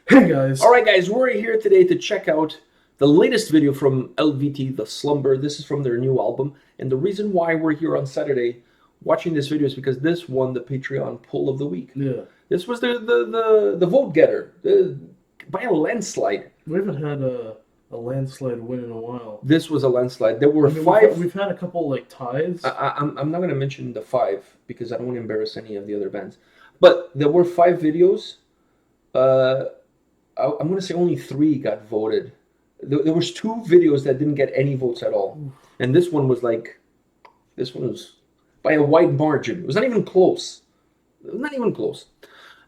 Hey guys. Alright guys, we're here today to check out the latest video from Eluveitie, the Slumber. This is from their new album. And the reason why we're here on Saturday watching this video is because this won the Patreon poll of the week. Yeah. This was the vote getter by a landslide. We haven't had a landslide win in a while. This was a landslide. There were five. We've had a couple like ties. I'm not going to mention the five because I don't want to embarrass any of the other bands. But there were 5 videos. I'm going to say only 3 got voted. There was 2 videos that didn't get any votes at all. And this one was by a wide margin. It was not even close. Not even close.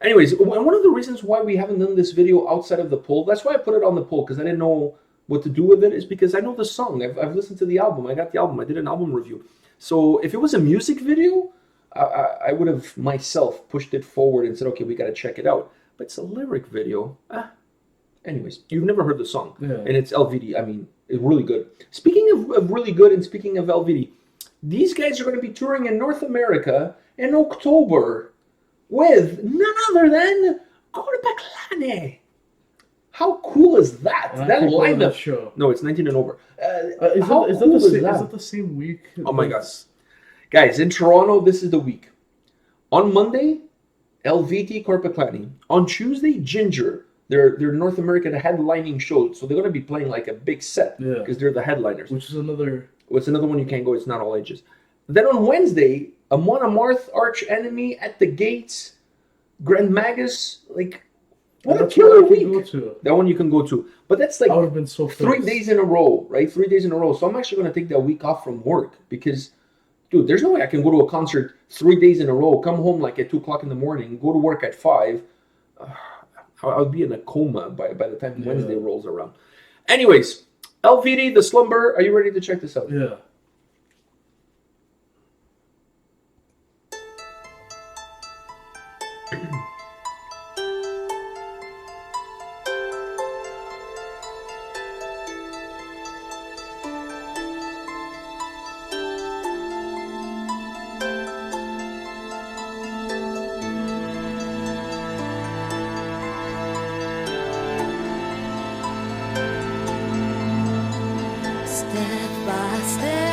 Anyways, one of the reasons why we haven't done this video outside of the poll, that's why I put it on the poll, because I didn't know what to do with it, is because I know the song. I've listened to the album. I got the album. I did an album review. So if it was a music video, I would have myself pushed it forward and said, okay, we got to check it out. But it's a lyric video. Anyways, you've never heard the song. Yeah. And it's Eluveitie. I mean, it's really good. Speaking of really good and speaking of Eluveitie, these guys are going to be touring in North America in October with none other than Korpiklaani. How cool is that? That lineup. Show. No, it's 19 and over. Is that the same week? Oh my gosh. Guys, in Toronto, this is the week. On Monday, Eluveitie Korpiklaani. On Tuesday, Jinjer. They're North American headlining show, so they're going to be playing like a big set because they're the headliners. Which is another... What's another one you can't go? It's not all ages. Then on Wednesday, Amon, Amarth, Arch Enemy, At the Gates, Grand Magus. Like, what a killer week! That one you can go to. But that's like I would have been so 3 days in a row, right? 3 days in a row. So I'm actually going to take that week off from work because, dude, there's no way I can go to a concert 3 days in a row, come home like at 2 o'clock in the morning, go to work at 5. I'll be in a coma by the time Wednesday rolls around. Anyways, Eluveitie, the Slumber. Are you ready to check this out? Yeah. Step by step.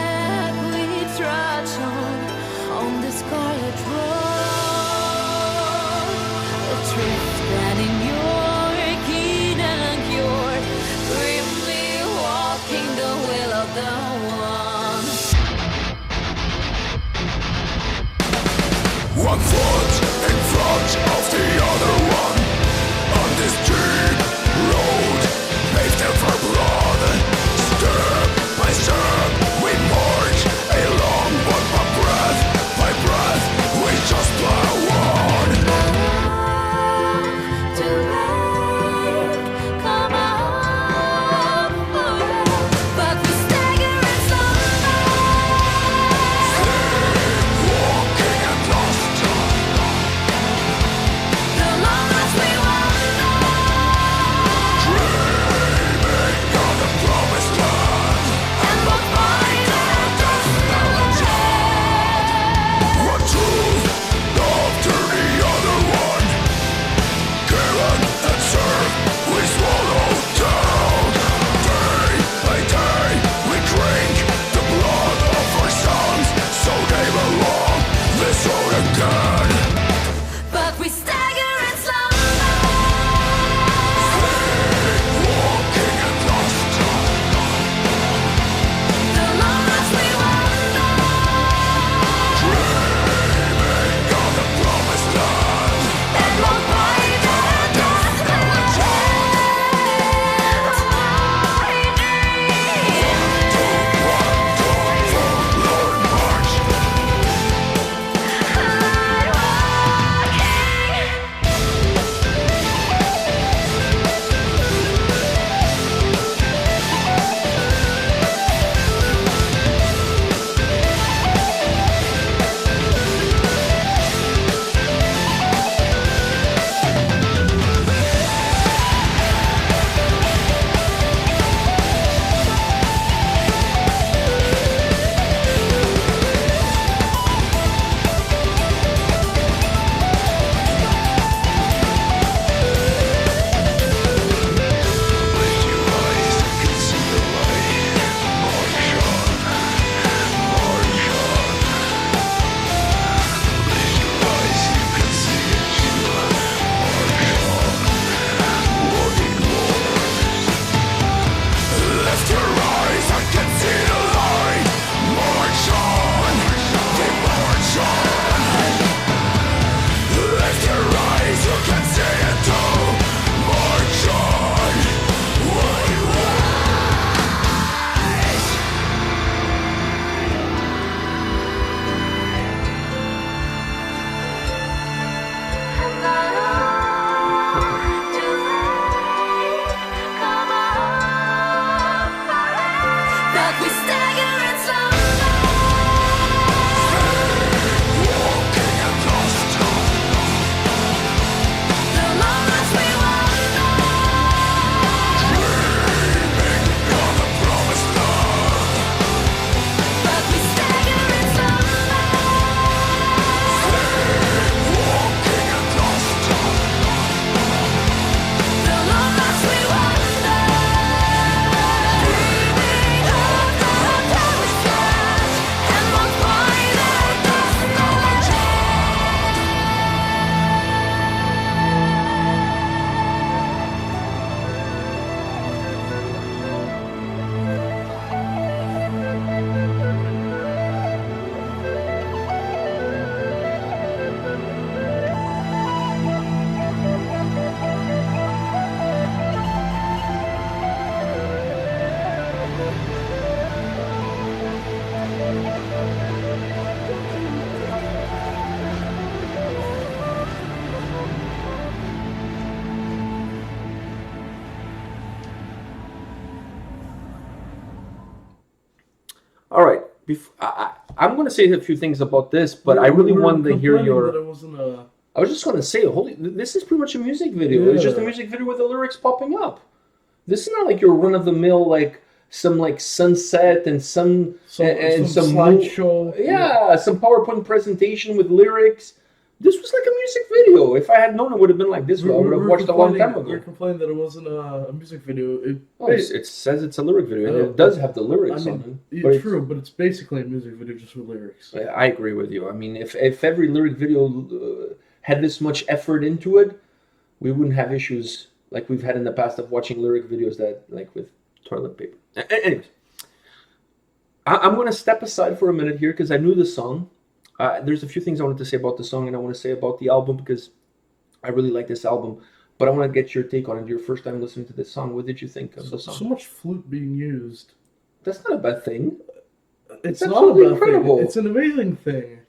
I'm going to say a few things about this, but I really wanted to hear your... That it wasn't a... I was just going to say, this is pretty much a music video. Yeah. It's just a music video with the lyrics popping up. This is not like your run-of-the-mill, like, some, like, sunset and some slideshow. Some PowerPoint presentation with lyrics. This was like a music video. If I had known it would have been like this, I would have watched a long time ago. We were complaining that it wasn't a music video. It says it's a lyric video, and it does have the lyrics on it. But but it's basically a music video just with lyrics. I agree with you. I mean, if every lyric video had this much effort into it, we wouldn't have issues like we've had in the past of watching lyric videos that, like, with toilet paper. Anyways, I'm going to step aside for a minute here because I knew the song. There's a few things I wanted to say about the song and I want to say about the album because I really like this album. But I want to get your take on it. Your first time listening to this song, what did you think of the song? So much flute being used. That's not a bad thing. It's not a bad incredible thing. It's an amazing thing.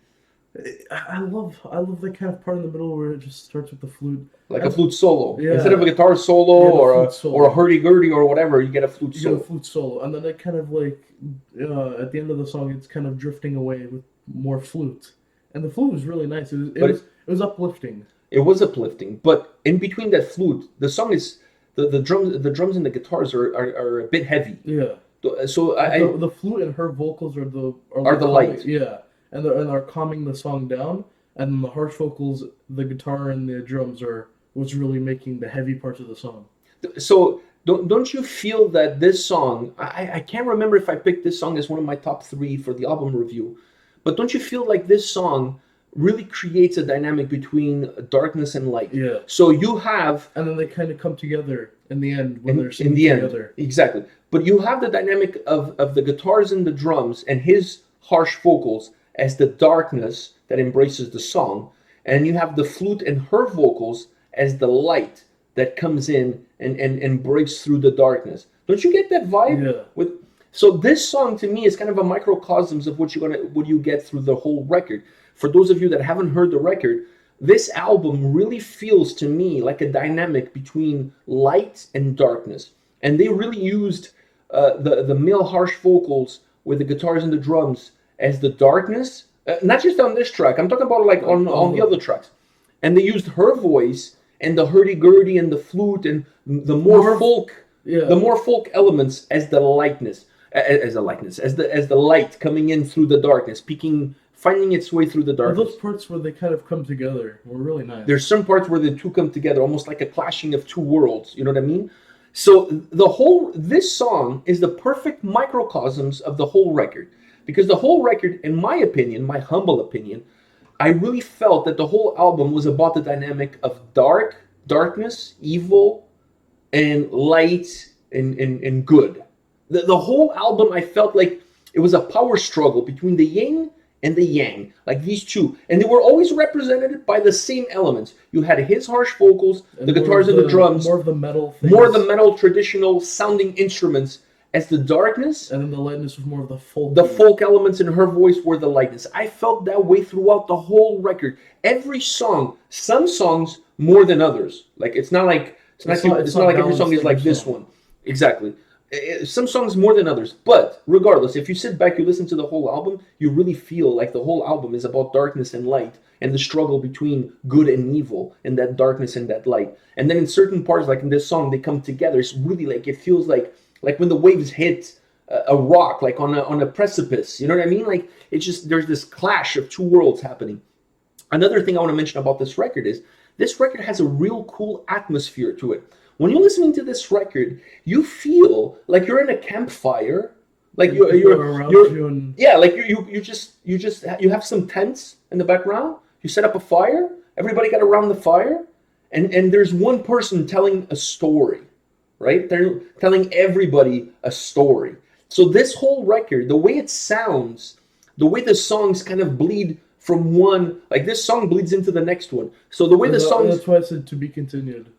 I love the kind of part in the middle where it just starts with the flute. Like a flute solo. Yeah. Instead of a guitar solo or a hurdy-gurdy or whatever, you get a flute solo. You get a flute solo. And then it kind of like, at the end of the song, it's kind of drifting away with more flute. And the flute was really nice. It was uplifting. It was uplifting. But in between that flute, the song is, the drums and the guitars are a bit heavy. Yeah. So the flute and her vocals are the light. Yeah. And are calming the song down, and the harsh vocals, the guitar and the drums are what's really making the heavy parts of the song. So don't you feel that this song? I can't remember if I picked this song as one of my top 3 for the album review, but don't you feel like this song really creates a dynamic between darkness and light? Yeah. So you have, and then they kind of come together in the end when they're singing together. Exactly. But you have the dynamic of the guitars and the drums and his harsh vocals as the darkness that embraces the song, and you have the flute and her vocals as the light that comes in and breaks through the darkness. Don't you get that vibe? Yeah. So this song to me is kind of a microcosms of what you get through the whole record. For those of you that haven't heard the record, this album really feels to me like a dynamic between light and darkness, and they really used the male harsh vocals with the guitars and the drums as the darkness, not just on this track, I'm talking about like on the other tracks. And they used her voice and the hurdy-gurdy and the flute and the more folk elements as the lightness, as the light coming in through the darkness, finding its way through the darkness. Those parts where they kind of come together were really nice. There's some parts where the two come together, almost like a clashing of two worlds, you know what I mean? So this song is the perfect microcosms of the whole record. Because the whole record, in my opinion, my humble opinion, I really felt that the whole album was about the dynamic of darkness, evil, and light, and good. The whole album, I felt like it was a power struggle between the yin and the yang, like these two. And they were always represented by the same elements. You had his harsh vocals, the guitars and the drums. More of the metal things. More of the metal, traditional sounding instruments as the darkness. And then the lightness was more of the folk. The folk elements in her voice were the lightness. I felt that way throughout the whole record. Every song, some songs more than others. Like it's not like every song is like this one. Exactly. Some songs more than others. But regardless, if you sit back, you listen to the whole album, you really feel like the whole album is about darkness and light and the struggle between good and evil and that darkness and that light. And then in certain parts, like in this song, they come together. It's really like, it feels like when the waves hit a rock, like on a precipice, you know what I mean? Like it's just, there's this clash of two worlds happening. Another thing I want to mention about this record is this record has a real cool atmosphere to it. When you're listening to this record, you feel like you're in a campfire, like you have some tents in the background. You set up a fire. Everybody got around the fire, and there's one person telling a story, right? They're telling everybody a story. So this whole record, the way it sounds, the way the songs kind of bleed from one, like this song bleeds into the next one. So the way the songs, that's why I said to be continued.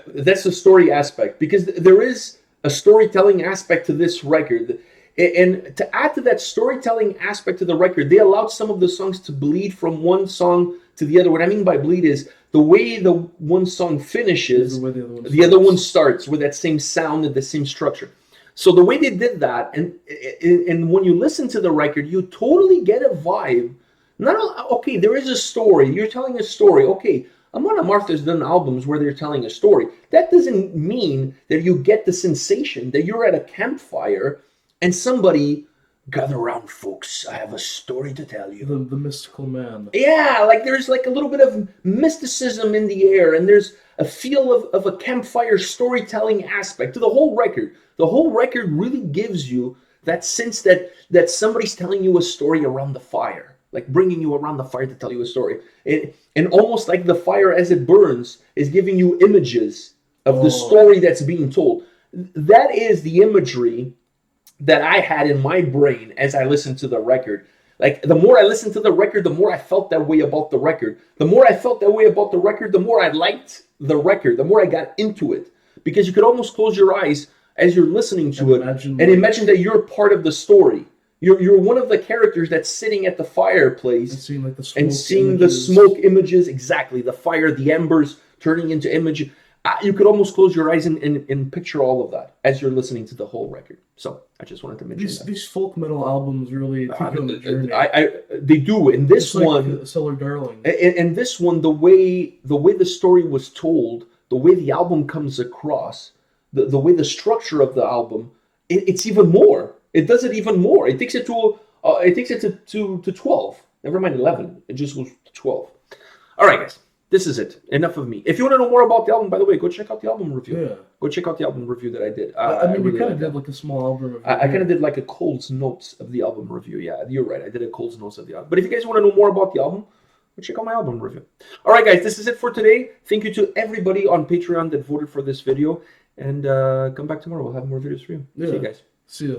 That's the story aspect, because there is a storytelling aspect to this record. And to add to that storytelling aspect to the record, they allowed some of the songs to bleed from one song to the other. What I mean by bleed is the way the one song finishes, the other one starts with that same sound and the same structure. So the way they did that, and when you listen to the record, you totally get a vibe. Okay, there is a story. You're telling a story. Okay, Amon Amarth has done albums where they're telling a story. That doesn't mean that you get the sensation that you're at a campfire and somebody, gather around, folks, I have a story to tell you. The mystical man. Yeah, like there's like a little bit of mysticism in the air, and there's a feel of a campfire storytelling aspect to the whole record. The whole record really gives you that sense that somebody's telling you a story around the fire, like bringing you around the fire to tell you a story. And almost like the fire as it burns is giving you images of the story that's being told. That is the imagery that I had in my brain as I listened to the record. Like, the more I listened to the record, the more I felt that way about the record. The more I felt that way about the record, the more I liked the record, the more I got into it. Because you could almost close your eyes as you're listening to it and imagine that you're part of the story. You're one of the characters that's sitting at the fireplace and seeing, like, the smoke images, exactly, the fire, the embers turning into images. You could almost close your eyes and picture all of that as you're listening to the whole record. So I just wanted to mention that. These folk metal albums really take you on the journey. They do. In this one, like Cellar Darling. And this one, the way the story was told, the way the album comes across, the way the structure of the album, it's even more. It does it even more. It takes it to 12. Never mind 11. It just goes to 12. All right, guys. This is it. Enough of me. If you want to know more about the album, by the way, go check out the album review. Yeah. Go check out the album review that I did. I mean, you kind of did like a small album review. I kind of did like a Cole's Notes of the album review. Yeah, you're right. I did a Cole's Notes of the album. But if you guys want to know more about the album, go check out my album review. All right, guys. This is it for today. Thank you to everybody on Patreon that voted for this video. And come back tomorrow. We'll have more videos for you. Yeah. See you guys. See ya.